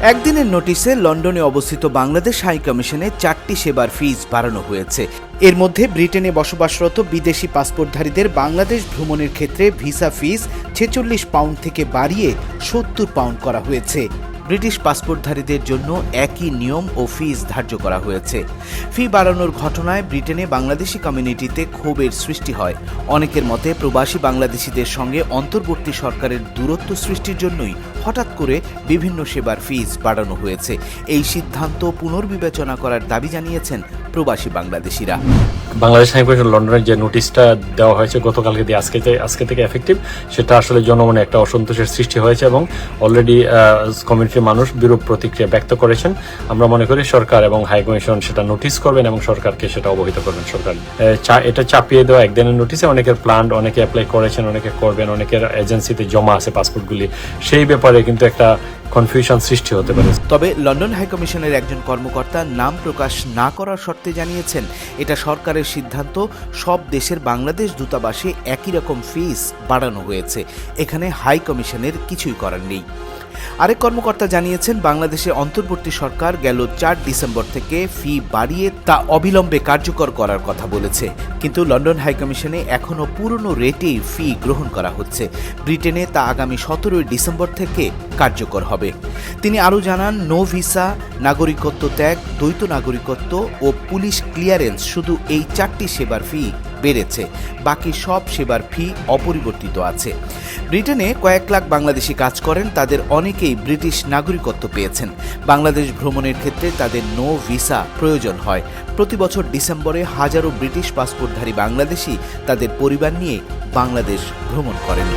একদিনের নোটিশে লন্ডনে অবস্থিত বাংলাদেশ হাই কমিশনে 4টি সেবার ফিস বাড়ানো হয়েছে। এর মধ্যে ব্রিটেনে বসবাসরত বিদেশি পাসপোর্টধারীদের বাংলাদেশ ভ্রমণের ক্ষেত্রে ভিসা ফিস 46 পাউন্ড থেকে বাড়িয়ে 70 পাউন্ড করা হয়েছে। ব্রিটিশ পাসপোর্টধারীদের জন্য একই নিয়ম ও ফিস ধার্য করা হয়েছে। ফি বাড়ানোর ঘটনায় ব্রিটেনে বাংলাদেশি কমিউনিটিতে ক্ষোভের সৃষ্টি হয়। অনেকের মতে প্রবাসী বাংলাদেশিদের সঙ্গে অন্তর্বর্তী সরকারের দূরত্ব সৃষ্টির জন্যই হঠাৎ করে বিভিন্ন সেবার ফিস বাড়ানো হয়েছে। এই সিদ্ধান্ত পুনর্বিবেচনা করার দাবি জানিয়েছেন প্রবাসী বাংলাদেশিরা। বাংলাদেশ হাই কমিশন লন্ডনের যে নোটিশটা দেওয়া হয়েছে গতকালকে দিয়ে আজকে থেকে এফেক্টিভ, সেটা আসলে জনমনে একটা অসন্তোষের সৃষ্টি হয়েছে এবং অলরেডি কমিউনিটির মানুষ বিরূপ প্রতিক্রিয়া ব্যক্ত করেছেন। আমরা মনে করি সরকার এবং হাই কমিশন সেটা নোটিস করবেন এবং সরকারকে সেটা অবহিত করবেন। সরকার এটা চাপিয়ে দেওয়া একদিনের নোটিসে অনেকের প্ল্যান, অনেকে অ্যাপ্লাই করেছেন, অনেকে করবেন, অনেকের এজেন্সিতে জমা আছে পাসপোর্টগুলি, সেই ব্যাপারে কিন্তু একটা কনফিউশন সৃষ্টি হতে পারে। তবে লন্ডন হাই কমিশনের একজন কর্মকর্তা নাম প্রকাশ না করার শর্তে জানিয়েছেন, এটা সরকারের সিদ্ধান্ত। সব দেশের বাংলাদেশ দূতাবাসে একই রকম ফিস বাড়ানো হয়েছে, এখানে হাই কমিশনের কিছুই করার নেই। আরেক কর্মকর্তা জানিয়েছেন, বাংলাদেশে অন্তর্বর্তী সরকার গেল 4 ডিসেম্বর থেকে ফি বাড়িয়ে তা অবিলম্বে কার্যকর করার কথা বলেছে, কিন্তু লন্ডন হাই কমিশনে এখনও পুরনো রেটেই ফি গ্রহণ করা হচ্ছে। ব্রিটেনে তা আগামী 17 ডিসেম্বর থেকে কার্যকর হবে। তিনি আরও জানান, নো ভিসা, নাগরিকত্ব ত্যাগ, দ্বৈত নাগরিকত্ব ও পুলিশ ক্লিয়ারেন্স শুধু এই 4টি সেবার ফি বেড়েছে, বাকি সব সেবার ফি অপরিবর্তিত আছে। ব্রিটেনে কয়েক লাখ বাংলাদেশি কাজ করেন, তাদের অনেকেই ব্রিটিশ নাগরিকত্ব পেয়েছেন। বাংলাদেশ ভ্রমণের ক্ষেত্রে তাদের নো ভিসা প্রয়োজন হয়। প্রতি বছর ডিসেম্বরে হাজারো ব্রিটিশ পাসপোর্টধারী বাংলাদেশি তাদের পরিবার নিয়ে বাংলাদেশ ভ্রমণ করেন।